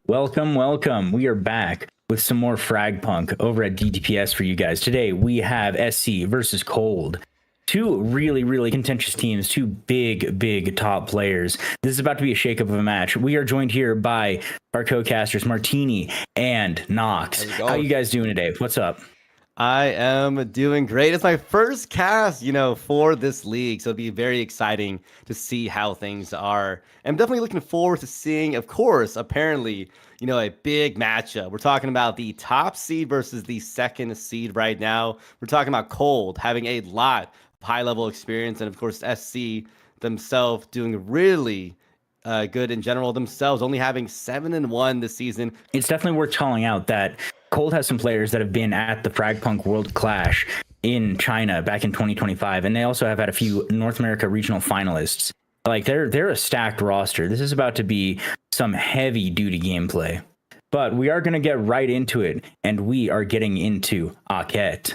Welcome, welcome. We are back with some more FragPunk over at DTPS for you guys. Today we have SC versus Cold. Two really contentious teams, two big top players. This is about to be a shakeup of a match. We are joined here by our co-casters Martini and Nox. How you guys doing today? What's up? I am doing great. It's my first cast, for this league, so it'll be very exciting to see how things are. I'm definitely looking forward to seeing, of course, apparently, a big matchup. We're talking about the top seed versus the second seed right now. We're talking about Cold having a lot of high-level experience, and of course, SC themselves doing really good in general themselves, only having 7-1 this season. It's definitely worth calling out that Cold has some players that have been at the FragPunk World Clash in China back in 2025, and they also have had a few North America regional finalists. Like they're a stacked roster. This is about to be some heavy duty gameplay. But we are going to get right into it, and we are getting into Aket.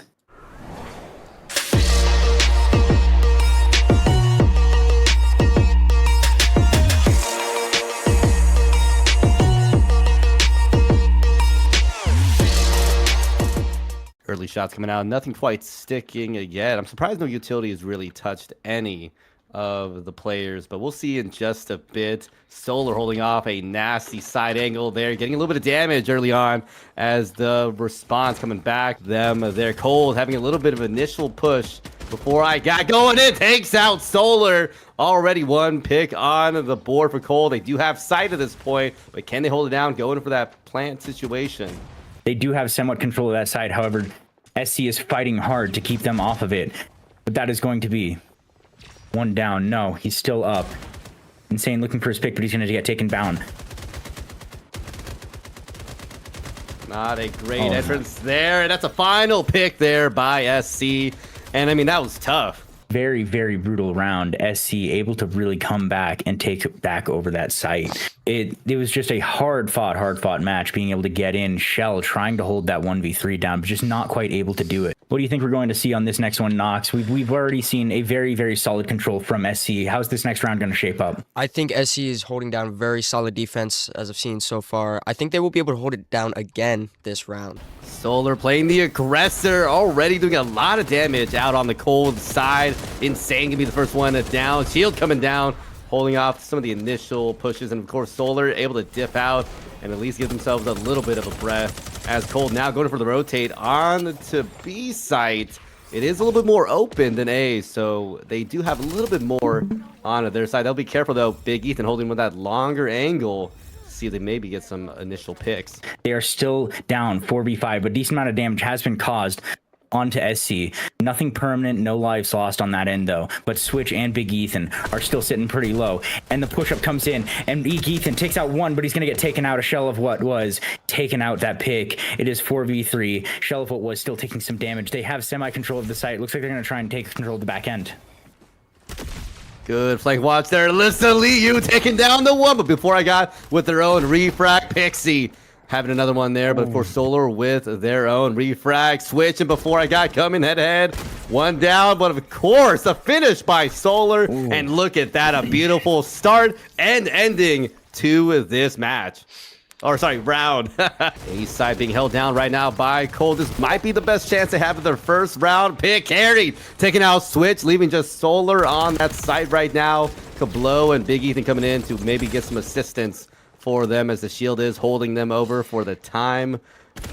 Early shots coming out, nothing quite sticking yet. I'm surprised no utility has really touched any of the players, but we'll see in just a bit. Solar holding off a nasty side angle there, getting a little bit of damage early on as the response coming back. They're Cold having a little bit of initial push before I got going. It takes out Solar. Already one pick on the board for Cold. They do have sight at this point, but can they hold it down? Going for that plant situation. They do have somewhat control of that side. However, SC is fighting hard to keep them off of it. But that is going to be one down. No, he's still up. Insane looking for his pick, but he's going to get taken down. Not a great entrance there. And that's a final pick there by SC. And I mean, that was tough. Very brutal round. SC able to really come back and take back over that site. It was just a hard fought match, being able to get in. Shell trying to hold that 1v3 down, but just not quite able to do it. What do you think we're going to see on this next one, Nox? We've already seen a very solid control from SC. How's this next round going to shape up? I think SC is holding down very solid defense as I've seen so far. I think they will be able to hold it down again this round. Solar playing the aggressor, already doing a lot of damage out on the Cold side. Insane gonna be the first one down. Shield coming down, holding off some of the initial pushes, and of course Solar able to dip out and at least give themselves a little bit of a breath as Cold now going for the rotate on to B site. It is a little bit more open than A, so they do have a little bit more on their side. They'll be careful though. Big Ethan holding with that longer angle. See if they maybe get some initial picks. They are still down 4v5, but decent amount of damage has been caused onto SC. Nothing permanent, no lives lost on that end though, but Switch and Big Ethan are still sitting pretty low, and the push-up comes in, and Big Ethan takes out one, but he's gonna get taken out. A shell of what was taken out that pick. It is 4v3. Shell of what was still taking some damage. They have semi-control of the site. Looks like they're gonna try and take control of the back end. Good flank watch there. Alyssa Liu taking down the one, but before I got with their own refrag, Pixie having another one there, but for Solar with their own refrag switch, and before I got coming head to head, one down, but of course a finish by Solar. And look at that, a beautiful start and ending to this match. Or sorry, round. A side being held down right now by Cold. This might be the best chance they have of their first round pick. Carried, taking out Switch, leaving just Solar on that side right now. Kablo and Big Ethan coming in to maybe get some assistance for them as the shield is holding them over for the time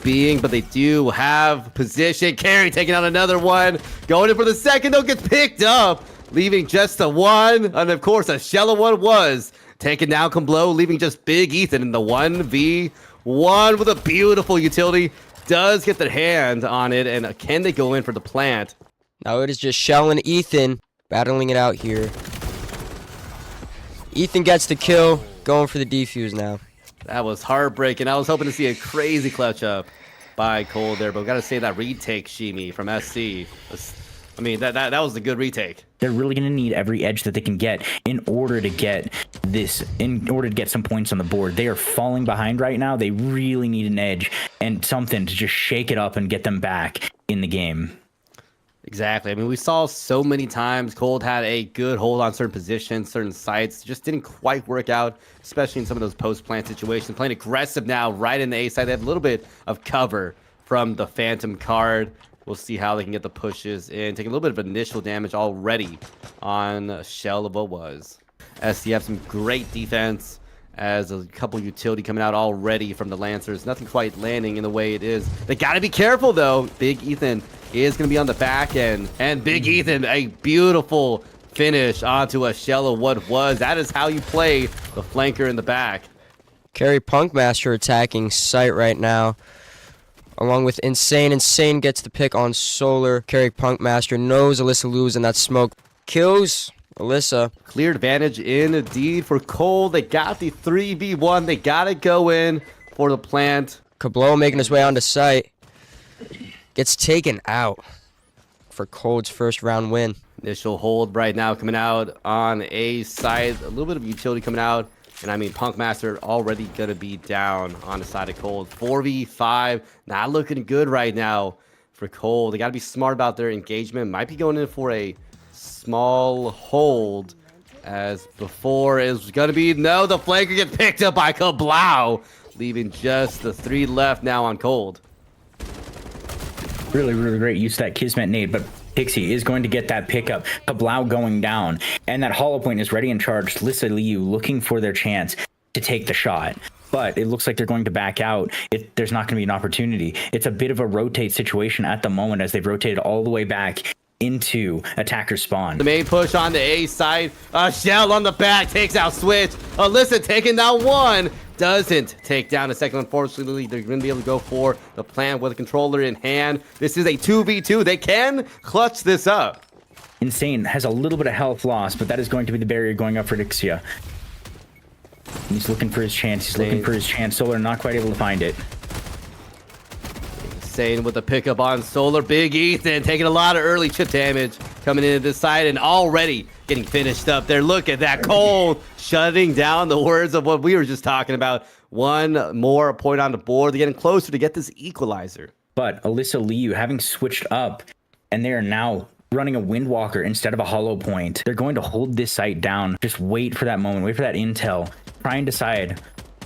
being, but they do have position. Carry taking out another one, going in for the second, though, gets picked up, leaving just the one, and of course a shell of one was taken down. Kablo leaving just Big Ethan in the 1v1 with a beautiful utility. Does get their hand on it, and can they go in for the plant? Now it is just Shell and Ethan battling it out here. Ethan gets the kill, going for the defuse now. That was heartbreaking. I was hoping to see a crazy clutch up by Cold there, but we gotta say that retake Shimi from SC. I mean, that was a good retake. They're really going to need every edge that they can get in order to get some points on the board. They are falling behind right now. They really need an edge and something to just shake it up and get them back in the game. Exactly. I mean, we saw so many times Cold had a good hold on certain positions, certain sites. Just didn't quite work out, especially in some of those post-plant situations. Playing aggressive now, right in the A side. They have a little bit of cover from the Phantom card. We'll see how they can get the pushes in. Taking a little bit of initial damage already on Shell of what was. SC have some great defense as a couple utility coming out already from the Lancers. Nothing quite landing in the way it is. They got to be careful, though. Big Ethan is going to be on the back end. And Big Ethan, a beautiful finish onto a Shell of what was. That is how you play the flanker in the back. Carry Punkmaster attacking site right now, along with Insane. Insane gets the pick on Solar. Carry Punkmaster knows Alyssa Lou's in that smoke. Kills Alyssa. Clear advantage indeed for Cold. They got the 3v1. They got to go in for the plant. Kablo making his way onto site. Gets taken out for Cold's first round win. Initial hold right now coming out on A side. A little bit of utility coming out. And I mean, Punkmaster already going to be down on the side of Cold. 4v5. Not looking good right now for Cold. They got to be smart about their engagement. Might be going in for a small hold, as before is going to be no. The flanker gets picked up by Kablau, leaving just the 3 left now on Cold. Really, really great use of that Kismet nade, but Pixie is going to get that pickup. Kablau going down, and that hollow point is ready and charged. Lissa Liu looking for their chance to take the shot, but it looks like they're going to back out. There's not going to be an opportunity. It's a bit of a rotate situation at the moment as they've rotated all the way back into attacker spawn. The main push on the A side. Shell on the back takes out Switch. Alyssa taking down one. Doesn't take down a second. Unfortunately, they're going to be able to go for the plant with a controller in hand. This is a 2v2. They can clutch this up. Insane has a little bit of health loss, but that is going to be the barrier going up for Dixia. He's looking for his chance. He's looking for his chance. Solar not quite able to find it. Insane with the pickup on Solar. Big Ethan taking a lot of early chip damage coming into this side and already getting finished up there. Look at that. Cold shutting down the words of what we were just talking about. One more point on the board. They're getting closer to get this equalizer. But Alyssa Liu having switched up, and they are now running a Windwalker instead of a hollow point. They're going to hold this site down. Just wait for that moment. Wait for that intel. Try and decide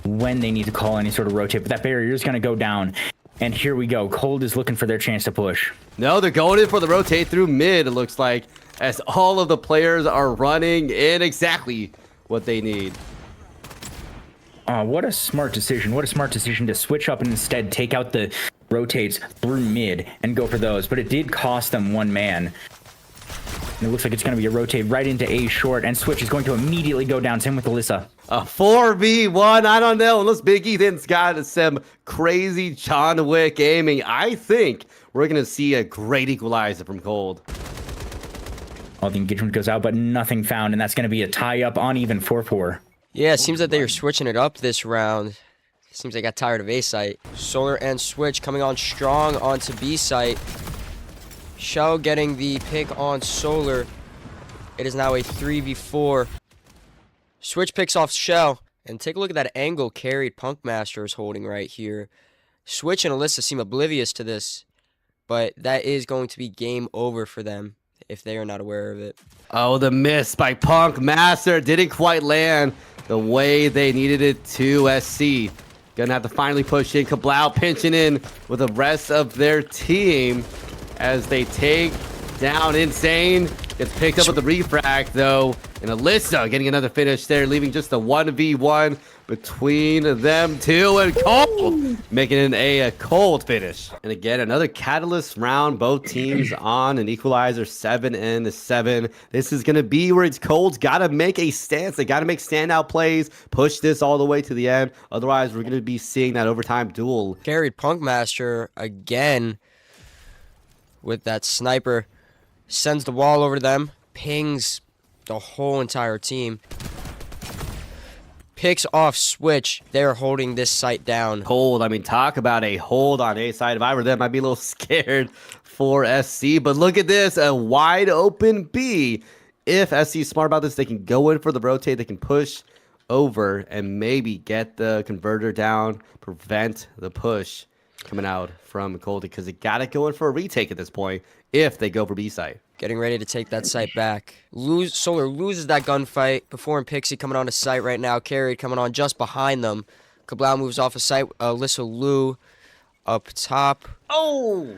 when they need to call any sort of rotate. But that barrier is going to go down. And here we go. Cold is looking for their chance to push. No, they're going in for the rotate through mid, it looks like, as all of the players are running in exactly what they need. What a smart decision. What a smart decision to switch up and instead take out the rotates through mid and go for those. But it did cost them 1 man. And it looks like it's going to be a rotate right into A short, and Switch is going to immediately go down. Same with Alyssa. A 4v1, I don't know, unless Big Ethan's got some crazy John Wick aiming. I think we're going to see a great equalizer from Cold. All the engagement goes out, but nothing found, and that's going to be a tie-up on even 4-4. Yeah, it seems that they are switching it up this round. Seems they got tired of A site. Solar and Switch coming on strong onto B site. Shell getting the pick on Solar. It is now a 3v4. Switch picks off Shell. And take a look at that angle carried Punkmaster is holding right here. Switch and Alyssa seem oblivious to this, but that is going to be game over for them if they are not aware of it. Oh, the miss by Punkmaster didn't quite land the way they needed it to. SC gonna have to finally push in. Kablau pinching in with the rest of their team as they take down Insane. Gets picked up with the refract though, and Alyssa getting another finish there, leaving just a 1v1 between them two, and Cold making it a cold finish. And again, another catalyst round, both teams on an equalizer, 7-7. This is gonna be where it's Cold's gotta make a stance. They gotta make standout plays, push this all the way to the end. Otherwise, we're gonna be seeing that overtime duel. Carried Punkmaster again with that sniper. Sends the wall over to them. Pings the whole entire team. Picks off Switch. They're holding this site down. Cold, I mean, talk about a hold on A side. If I were them, I'd be a little scared for SC. But look at this, a wide open B. If SC is smart about this, they can go in for the rotate. They can push over and maybe get the converter down, prevent the push coming out from Cold, because they got to go in for a retake at this point. if they go for B site. Getting ready to take that site back. Solar loses that gunfight. Before and Pixie coming on to site right now. Carried coming on just behind them. Kablau moves off a site. Alyssa Liu up top. Oh!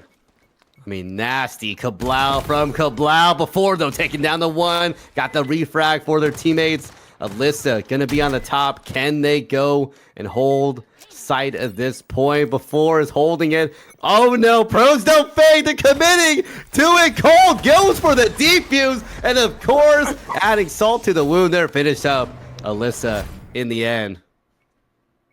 I mean, nasty. Kablau from Kablau before, though, taking down the one. Got the refrag for their teammates. Alyssa going to be on the top. Can they go and hold site at this point? Before is holding it. Oh, no. Pros don't fade. They're committing to it. Cold goes for the defuse. And, of course, adding salt to the wound there. Finished up Alyssa in the end.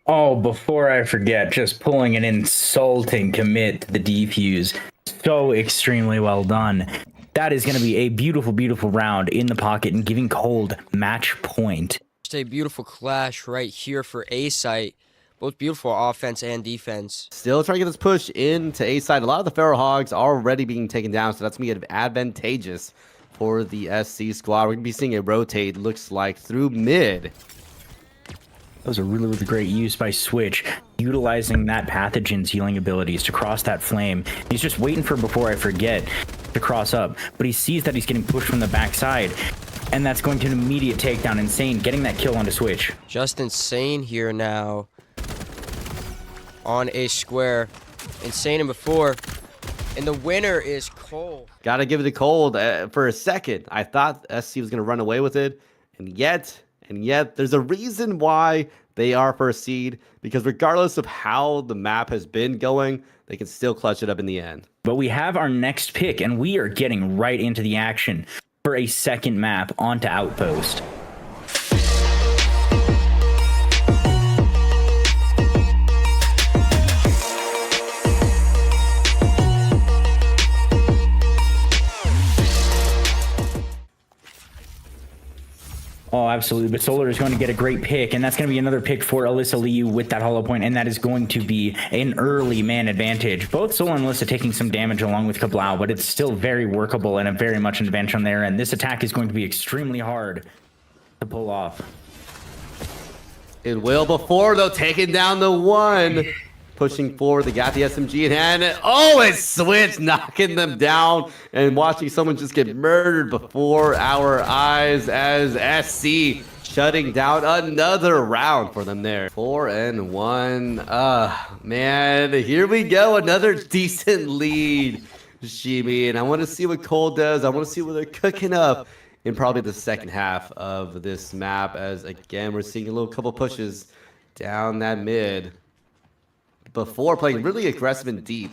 Oh, before I forget, just pulling an insulting commit to the defuse. So extremely well done. That is going to be a beautiful, beautiful round in the pocket and giving Cold match point. Just a beautiful clash right here for A site. Both beautiful offense and defense. Still trying to get this push into A side. A lot of the Pharaoh Hogs are already being taken down, so that's going to be advantageous for the SC squad. We're going to be seeing a rotate, looks like, through mid. That was a really, really great use by Switch, utilizing that pathogen's healing abilities to cross that flame. He's just waiting for Before I Forget to cross up, but he sees that he's getting pushed from the backside, and that's going to an immediate takedown. Insane getting that kill onto Switch. Just Insane here now on a square. Insane and Before, and the winner is Cold. Gotta give it to Cold for a second. I thought SC was going to run away with it, and yet there's a reason why they are first seed, because regardless of how the map has been going, they can still clutch it up in the end. But we have our next pick, and we are getting right into the action for a second map onto Outpost. Oh, absolutely. But Solar is going to get a great pick, and that's going to be another pick for Alyssa Liu with that hollow point, and that is going to be an early man advantage. Both Solar and Alyssa taking some damage along with Kablau, but it's still very workable and a very much an advantage on there, and this attack is going to be extremely hard to pull off. It will Before, though, taking down the one. Pushing forward, they got the SMG in hand. Oh, it's Switch knocking them down and watching someone just get murdered before our eyes as SC shutting down another round for them there. 4-1. Man, here we go. Another decent lead, Shimi. And I want to see what Cold does. I want to see what they're cooking up in probably the second half of this map, as again, we're seeing a little couple pushes down that mid. Before playing really aggressive and deep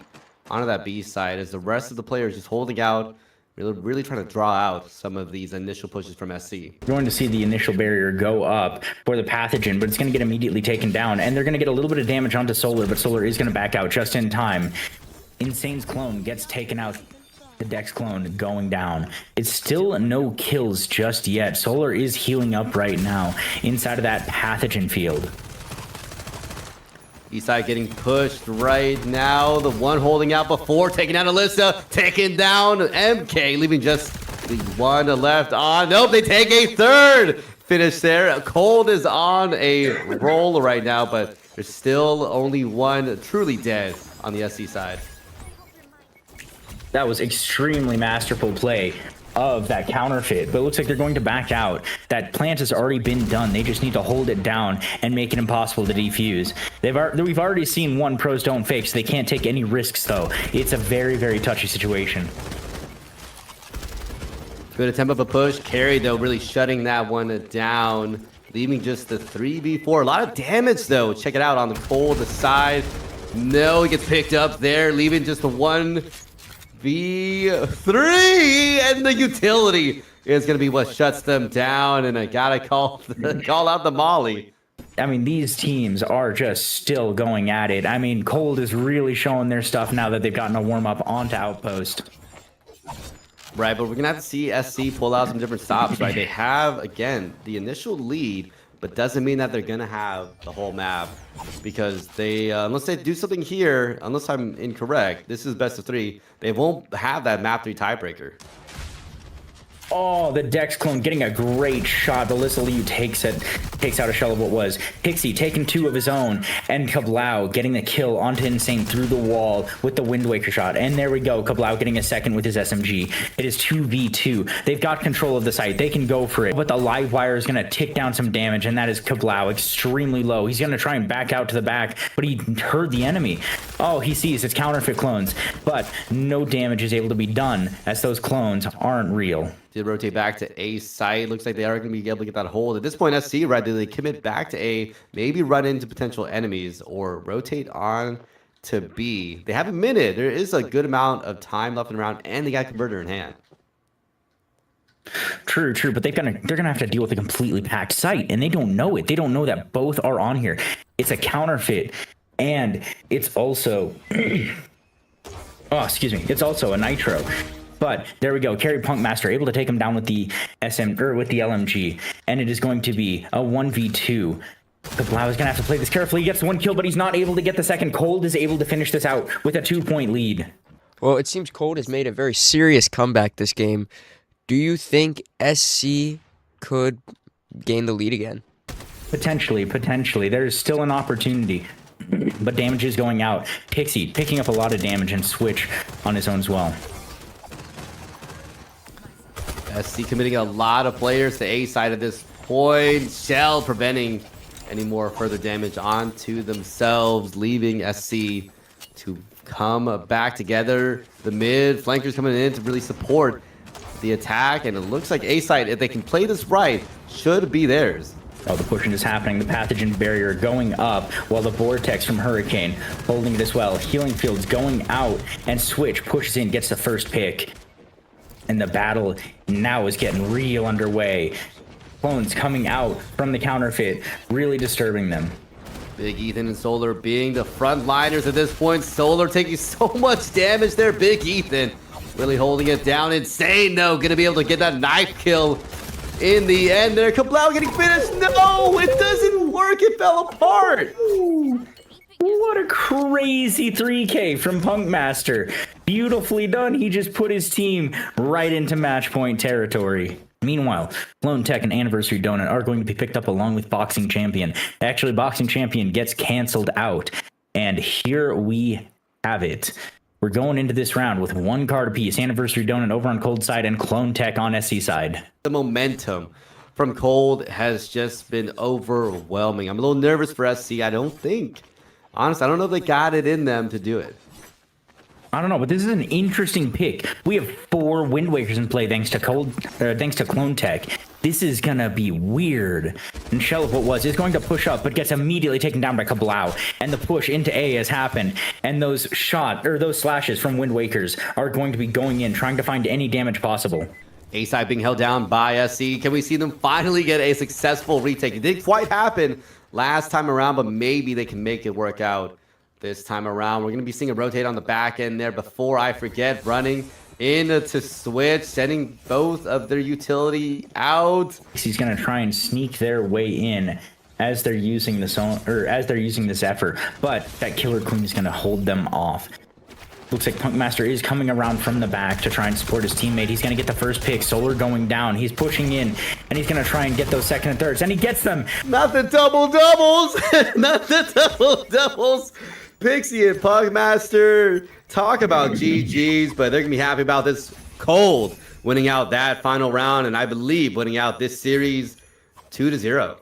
onto that B side, as the rest of the players just holding out, really trying to draw out some of these initial pushes from SC. You're going to see the initial barrier go up for the pathogen, but it's going to get immediately taken down, and they're going to get a little bit of damage onto Solar, but Solar is going to back out just in time. Insane's clone gets taken out. The Dex clone going down. It's still no kills just yet. Solar is healing up right now inside of that pathogen field. Eastside getting pushed right now. The one holding out Before, taking out Alyssa, taking down MK, leaving just the one left on. Nope, they take a third finish there. Cold is on a roll right now, but there's still only one truly dead on the SC side. That was extremely masterful play of that counterfeit, but it looks like they're going to back out. That plant has already been done. They just need to hold it down and make it impossible to defuse. We've already seen one pros don't fake, so they can't take any risks though. It's a very, very touchy situation. Good attempt of a push. Carry though really shutting that one down, leaving just the 3v4. A lot of damage though. Check it out on the Cold side. No, he gets picked up there, leaving just the 1v3, and the utility is going to be what shuts them down. And I gotta call out the Molly. I mean, these teams are just still going at it. I mean, Cold is really showing their stuff now that they've gotten a warm up onto Outpost. Right, but we're gonna have to see SC pull out some different stops. Right, they have again the initial lead, but doesn't mean that they're gonna have the whole map, because they unless they do something here, unless I'm incorrect, this is best of 3. They won't have that map 3 tiebreaker. Oh, the Dex clone getting a great shot. Alyssa Liu takes out a shell of what was. Pixie taking 2 of his own, and Kablau getting the kill onto Insane through the wall with the Wind Waker shot. And there we go, Kablau getting a second with his SMG. It is 2v2. They've got control of the site. They can go for it. But the live wire is going to tick down some damage, and that is Kablau extremely low. He's going to try and back out to the back, but he heard the enemy. Oh, he sees it's counterfeit clones, but no damage is able to be done as those clones aren't real. Did rotate back to A site. Looks like they are going to be able to get that hold. At this point, SC, right, do they commit back to A, maybe run into potential enemies, or rotate on to B? They have a minute. There is a good amount of time left in the round, and they got converter in hand. True, but they're gonna have to deal with a completely packed site, and they don't know it. They don't know that both are on here. It's a counterfeit, and it's also it's also a nitro. But there we go. Carry Punk Master able to take him down with the with the LMG, and it is going to be a 1v2. Kablau is gonna have to play this carefully. He gets 1 kill, but he's not able to get the second. Cold is able to finish this out with a 2-point lead. Well, it seems Cold has made a very serious comeback this game. Do you think SC could gain the lead again? Potentially. There's still an opportunity, but damage is going out. Pixie picking up a lot of damage, and Switch on his own as well. SC committing a lot of players to A side at this point. Shell preventing any more further damage onto themselves, leaving SC to come back together. The mid flankers coming in to really support the attack, and it looks like A side, if they can play this right, should be theirs. Oh, the pushing is happening. The pathogen barrier going up, while the vortex from Hurricane holding it as well. Healing fields going out, and Switch pushes in, gets the first pick. And the battle now is getting real underway. Clones coming out from the counterfeit, really disturbing them. Big Ethan and Solar being the front liners at this point. Solar taking so much damage there. Big Ethan really holding it down. Insane, though, gonna be able to get that knife kill in the end there. Kablau getting finished. No, it doesn't work. It fell apart. Ooh. What a crazy 3K from Punk Master. Beautifully done. He just put his team right into match point territory. Meanwhile, Lone Tech and Anniversary Donut are going to be picked up along with Boxing Champion. Actually, Boxing Champion gets canceled out. And here we have it. We're going into this round with 1 card apiece. Anniversary Donut over on Cold side and Clone Tech on SC side. The momentum from Cold has just been overwhelming. I'm a little nervous for SC. Honestly, I don't know if they got it in them to do it. I don't know, but this is an interesting pick. We have 4 Wind Wakers in play thanks to Clone Tech. This is gonna be weird. And Shell of what was is going to push up, but gets immediately taken down by Kablau. And the push into A has happened. And those slashes from Wind Wakers are going to be going in, trying to find any damage possible. A side being held down by SC. Can we see them finally get a successful retake? It didn't quite happen last time around, but maybe they can make it work out this time around. We're going to be seeing a rotate on the back end there. Before I forget, running into Switch, sending both of their utility out. He's going to try and sneak their way in as they're using this effort, but that Killer Queen is going to hold them off. Looks like Punk Master is coming around from the back to try and support his teammate. He's going to get the first pick. Solar going down. He's pushing in, and he's going to try and get those second and thirds, and he gets them. Not the double doubles. Not the double doubles. Pixie and Punk Master talk about GGs, but they're going to be happy about this. Cold winning out that final round, and I believe winning out this series 2-0.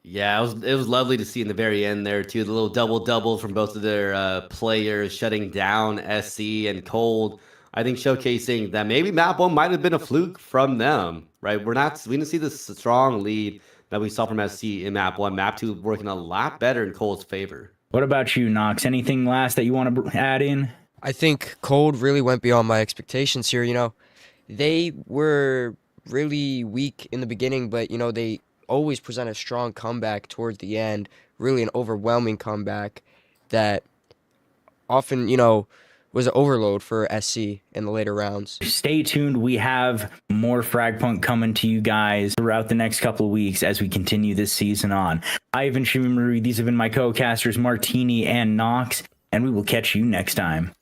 Yeah, it was lovely to see in the very end there, too. The little double-double from both of their players shutting down SC and Cold. I think showcasing that maybe Map 1 might have been a fluke from them, right? We didn't see the strong lead that we saw from SC in Map 1. Map 2 working a lot better in Cold's favor. What about you, Nox? Anything last that you want to add in? I think Cold really went beyond my expectations here. You know, they were really weak in the beginning, but, you know, they always present a strong comeback towards the end, really an overwhelming comeback that often, you know, was an overload for SC in the later rounds. Stay tuned. We have more FragPunk coming to you guys throughout the next couple of weeks as we continue this season on. Ivan Shimaru, these have been my co-casters Martini and Nox, and we will catch you next time.